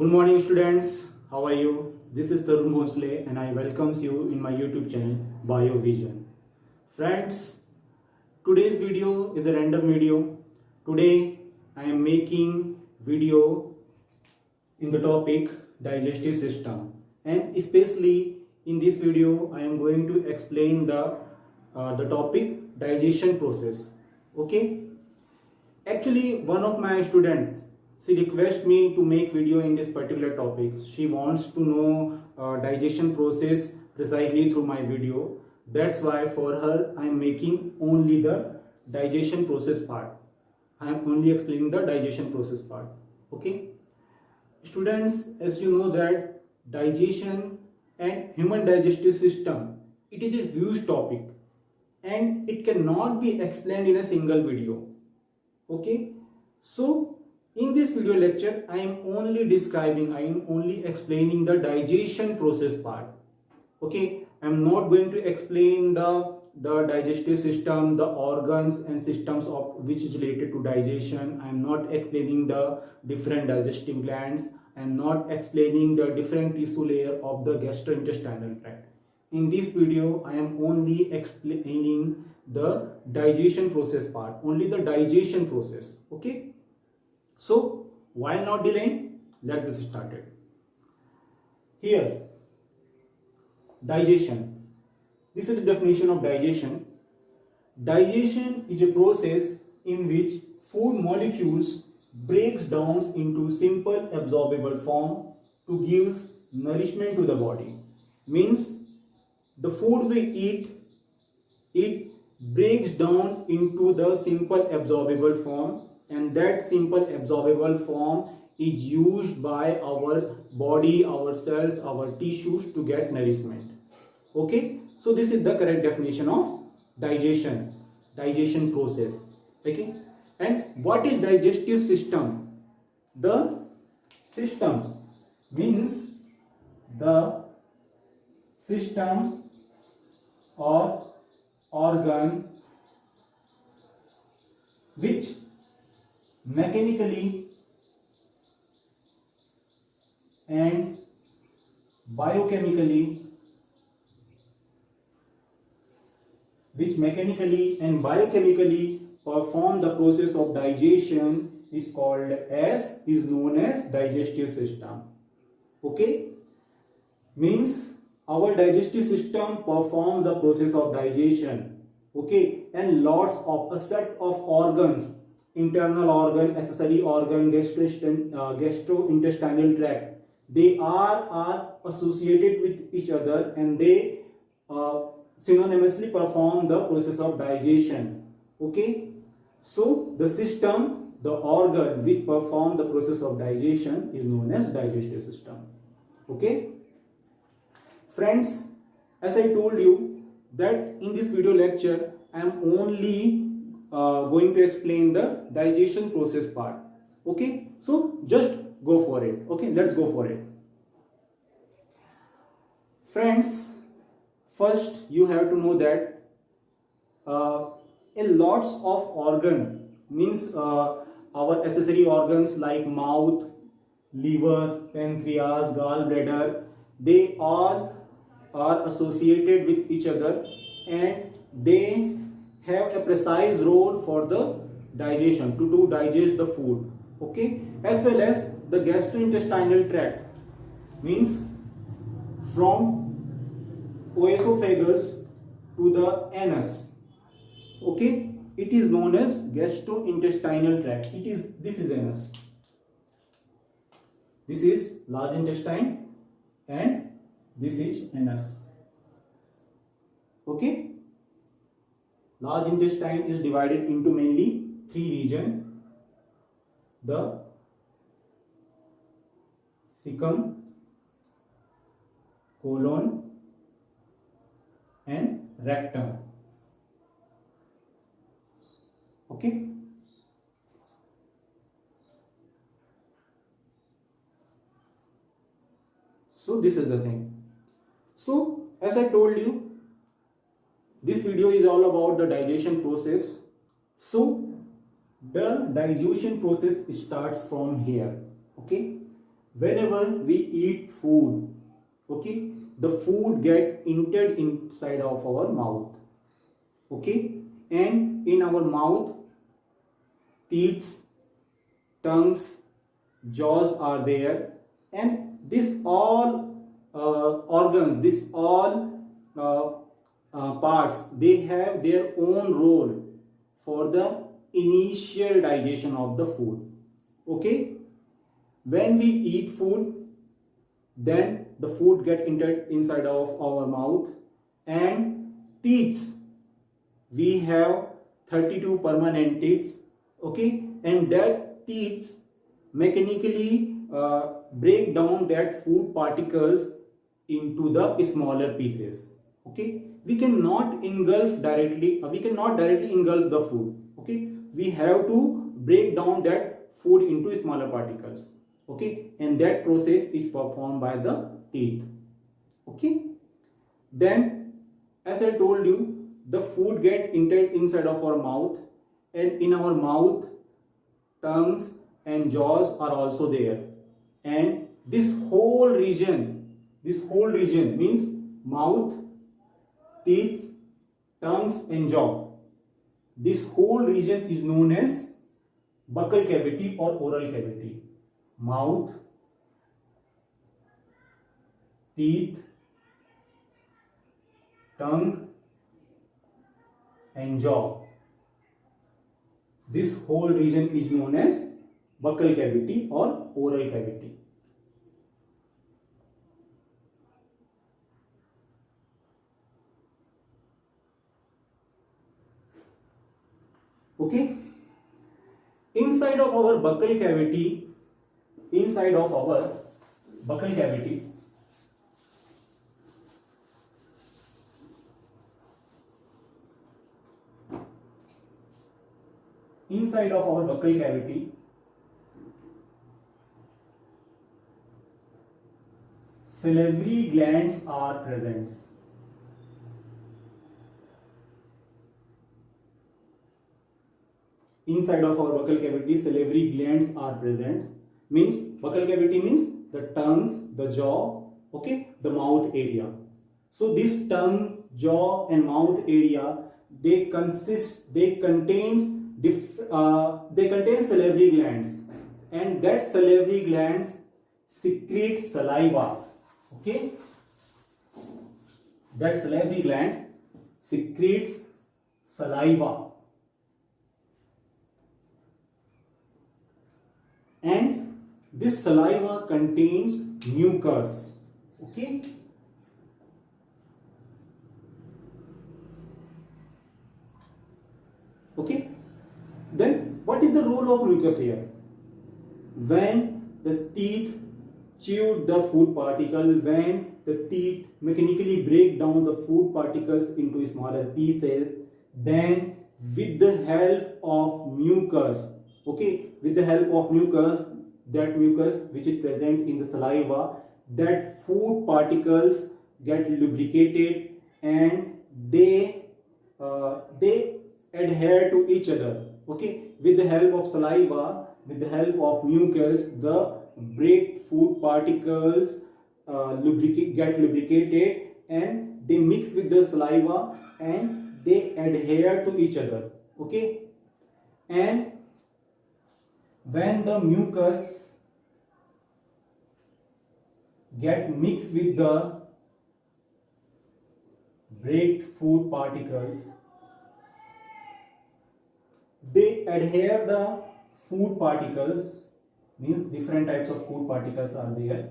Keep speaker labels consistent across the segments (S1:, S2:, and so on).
S1: Good morning students, how are you? This is Tarun Bhonsle and I welcomes you in my YouTube channel BioVision. Friends, today's video is a random video. Today I am making video in the topic digestive system, and especially in this video I am going to explain the topic digestion process. Okay? Actually, one of my students, she requested me to make video in this particular topic. She wants to know digestion process precisely through my video. That's why for her I am making only the digestion process part. I am only explaining the digestion process part. Okay, students, as you know that digestion and human digestive system, it is a huge topic and it cannot be explained in a single video. Okay, so in this video lecture I am only explaining the digestion process part. Okay, I am not going to explain the digestive system, the organs and systems of which is related to digestion. I am not explaining the different digestive glands. I am not explaining the different tissue layer of the gastrointestinal tract. In this video I am only explaining the digestion process part, only the digestion process. Okay, so while not delaying, let's get started. Here, digestion. This is the definition of digestion. Digestion is a process in which food molecules breaks down into simple absorbable form to give nourishment to the body. Means the food we eat, it breaks down into the simple absorbable form, and that simple absorbable form is used by our body, our cells, our tissues to get nourishment. Okay, so this is the correct definition of digestion process. Okay, and what is digestive system? The system means the system or organ which mechanically and biochemically perform the process of digestion is known as digestive system. Okay, means our digestive system performs the process of digestion. Okay, and lots of a set of organs, internal organ, accessory organ, gastrointestinal tract, they are associated with each other and they synonymously perform the process of digestion. Okay, so the system, the organ which perform the process of digestion is known as digestive system. Okay, friends, as I told you that in this video lecture I am only going to explain the digestion process part. Okay, so just go for it. Okay, let's go for it. Friends, first you have to know that in lots of organ means our accessory organs like mouth, liver, pancreas, gallbladder, they all are associated with each other and they have a precise role for the digestion, to digest the food. Okay, as well as the gastrointestinal tract means from oesophagus to the anus. Okay, it is known as gastrointestinal tract. This is anus, this is large intestine, and this is anus. Okay, large intestine is divided into mainly three regions: the cecum, colon, and rectum. Okay, so this is the thing. So as I told you, this video is all about the digestion process. So the digestion process starts from here. Okay, whenever we eat food, okay, the food get entered inside of our mouth, okay, and in our mouth, teeth, tongues, jaws are there, and this all organs, this all parts, they have their own role for the initial digestion of the food. Okay, when we eat food, then the food get entered inside of our mouth, and teeth, we have 32 permanent teeth, okay, and that teeth mechanically break down that food particles into the smaller pieces, okay. We cannot engulf directly, we cannot directly engulf the food, okay. We have to break down that food into smaller particles, okay, and that process is performed by the teeth, okay. Then, as I told you, the food get entered inside of our mouth, and in our mouth, tongues and jaws are also there, and this whole region means mouth, teeth, tongues and jaw. This whole region is known as buccal cavity or oral cavity. Mouth, teeth, tongue and jaw. This whole region is known as buccal cavity or oral cavity. Okay, inside of our buccal cavity, inside of our buccal cavity, inside of our buccal cavity, salivary glands are present. Inside of our buccal cavity, salivary glands are present. Means buccal cavity means the tongues, the jaw, okay, the mouth area. So this tongue, jaw and mouth area, they contain salivary glands, and that salivary glands secrete saliva, okay. That salivary gland secretes saliva, and this saliva contains mucus, okay. Okay, then what is the role of mucus here? When the teeth chew the food particle, when the teeth mechanically break down the food particles into smaller pieces, then with the help of mucus, okay, with the help of mucus, that mucus which is present in the saliva, that food particles get lubricated, and they adhere to each other, okay. With the help of saliva, with the help of mucus, the break food particles get lubricated, and they mix with the saliva and they adhere to each other, okay. And when the mucus get mixed with the break food particles, they adhere the food particles, means different types of food particles are there.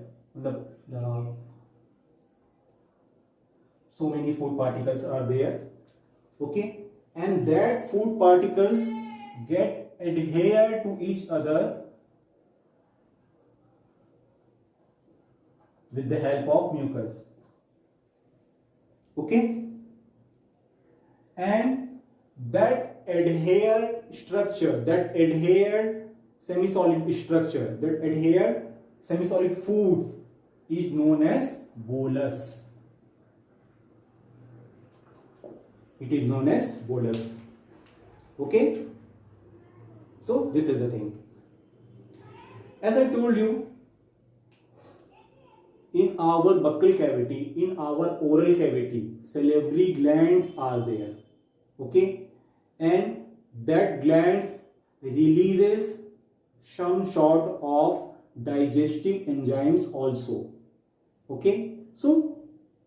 S1: So many food particles are there, okay, and that food particles get adhere to each other with the help of mucus, okay. And that adhere structure, that adhered semi-solid structure, that adhered semi-solid foods is known as bolus. It is known as bolus, okay. So this is the thing. As I told you, in our buccal cavity, in our oral cavity, salivary glands are there. Okay, and that glands releases some sort of digestive enzymes also. Okay, so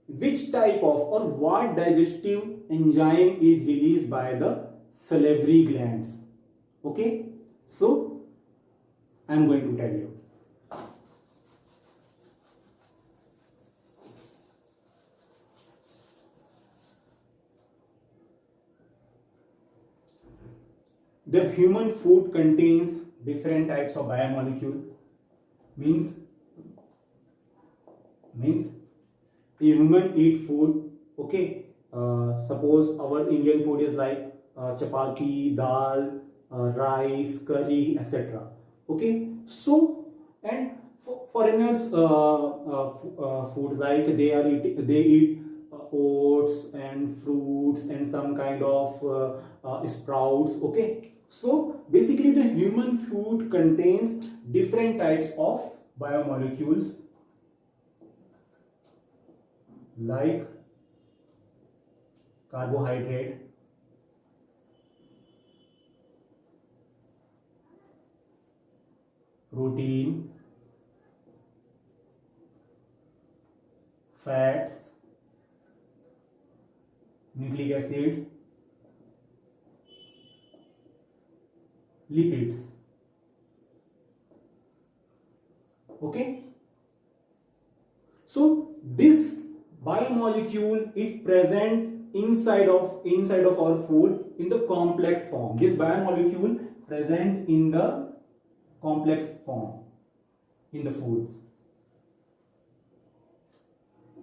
S1: which type of or what digestive enzyme is released by the salivary glands? Okay, so I am going to tell you. The human food contains different types of biomolecule. Means a human eat food. Okay, suppose our Indian food is like chapati, dal, rice, curry, etc. Okay, so and for foreigners food like they eat oats and fruits and some kind of sprouts. Okay, so basically the human food contains different types of biomolecules like carbohydrate, protein, fats, nucleic acid, lipids. Okay, so this biomolecule is present inside of our food in the complex form. This biomolecule present in the complex form in the foods,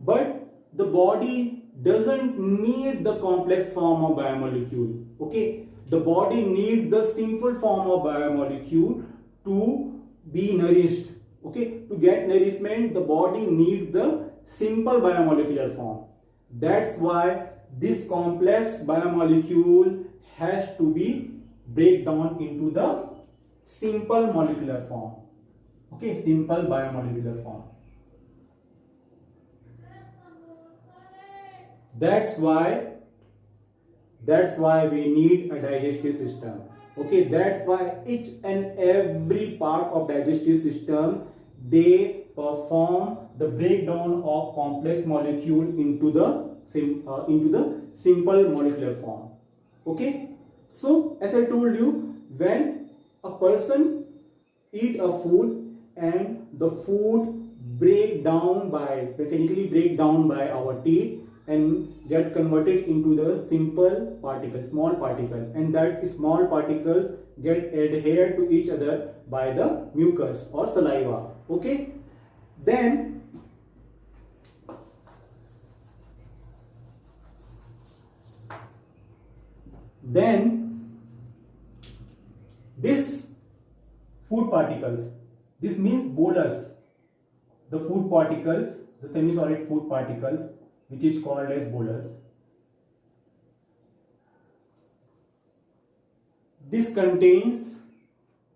S1: but the body doesn't need the complex form of biomolecule. Okay, the body needs the simple form of biomolecule to be nourished. Okay, to get nourishment the body needs the simple biomolecular form. That's why this complex biomolecule has to be break down into the simple molecular form. Okay, simple biomolecular form. That's why we need a digestive system. Okay, that's why each and every part of digestive system they perform the breakdown of complex molecule into the simple molecular form. Okay, so as I told you, when a person eat a food and the food mechanically break down by our teeth and get converted into the simple particles, small particle, and that small particles get adhered to each other by the mucus or saliva. Okay, then this food particles, this means bolus, the food particles, the semi-solid food particles, which is called as bolus. This contains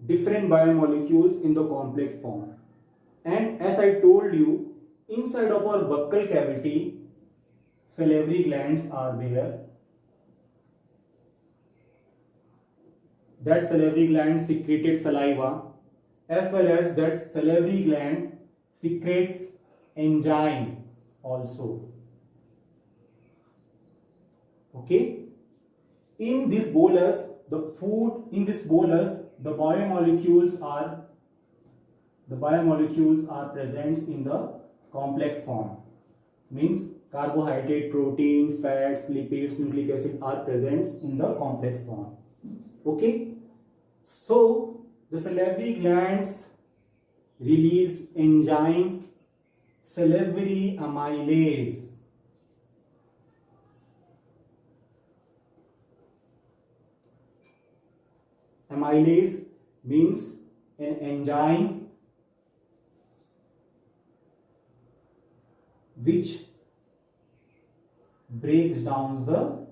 S1: different biomolecules in the complex form, and as I told you, inside of our buccal cavity salivary glands are there. That salivary gland secreted saliva, as well as that salivary gland secretes enzyme also. Okay, in this bolus the biomolecules are present in the complex form. Means carbohydrate, protein, fats, lipids, nucleic acid are present in the complex form. Okay, so the salivary glands release enzyme salivary amylase. Amylase means an enzyme which breaks down the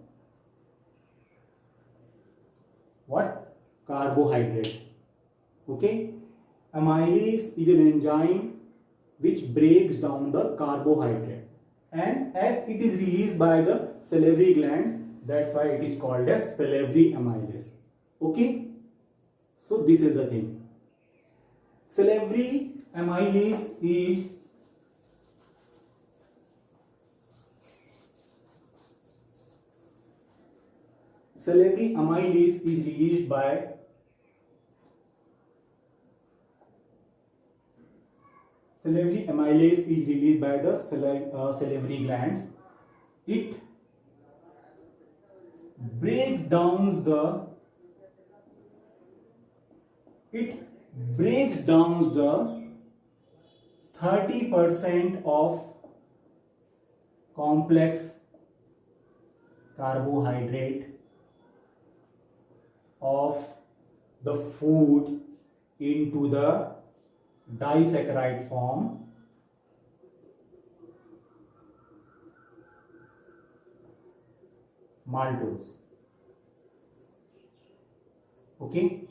S1: carbohydrate. Okay, amylase is an enzyme which breaks down the carbohydrate, and as it is released by the salivary glands, that's why it is called as salivary amylase. Okay, so this is the thing. Salivary amylase is released by the salivary glands. It breaks down the 30% of complex carbohydrate of the food into the disaccharide form, maltose. Okay,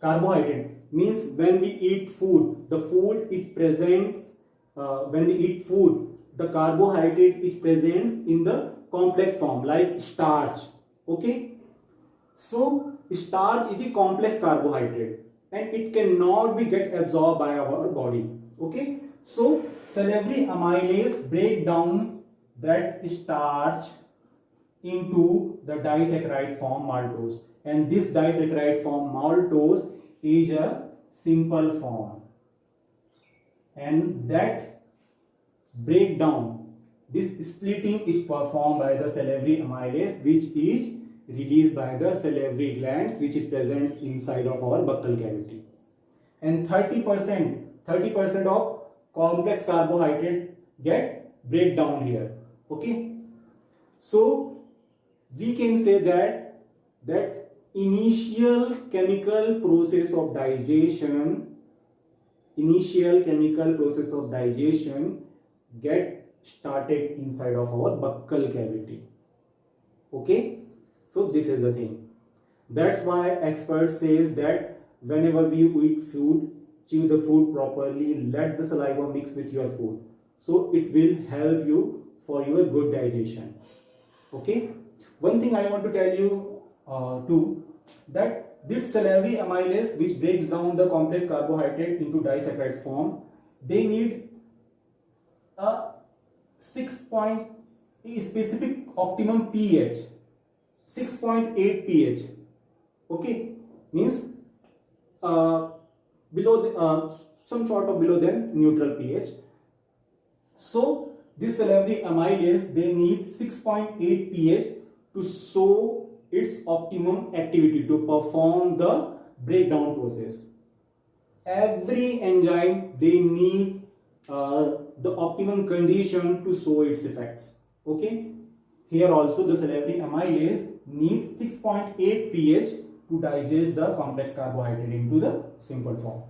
S1: carbohydrate means when we eat food, the food it presents when we eat food, the carbohydrate is present in the complex form like starch. Okay, so starch is a complex carbohydrate and it cannot be get absorbed by our body. Okay, so salivary amylase break down that starch into the disaccharide form maltose, and this disaccharide form maltose is a simple form, and that breakdown, this splitting is performed by the salivary amylase, which is released by the salivary glands, which is present inside of our buccal cavity. And 30% of complex carbohydrate get break down here. Okay, so we can say that initial chemical process of digestion get started inside of our buccal cavity. Okay, so this is the thing. That's why experts says that whenever we eat food, chew the food properly, let the saliva mix with your food, so it will help you for your good digestion. Okay, one thing I want to tell you too, that this salivary amylase, which breaks down the complex carbohydrate into disaccharide form, they need a 6 specific optimum pH, 6.8 pH. Okay, means below the, some sort of below than neutral pH. So this salivary amylase, they need 6.8 pH to show its optimum activity, to perform the breakdown process. Every enzyme, they need the optimum condition to show its effects. Okay, here also the salivary amylase needs 6.8 pH to digest the complex carbohydrate into the simple form.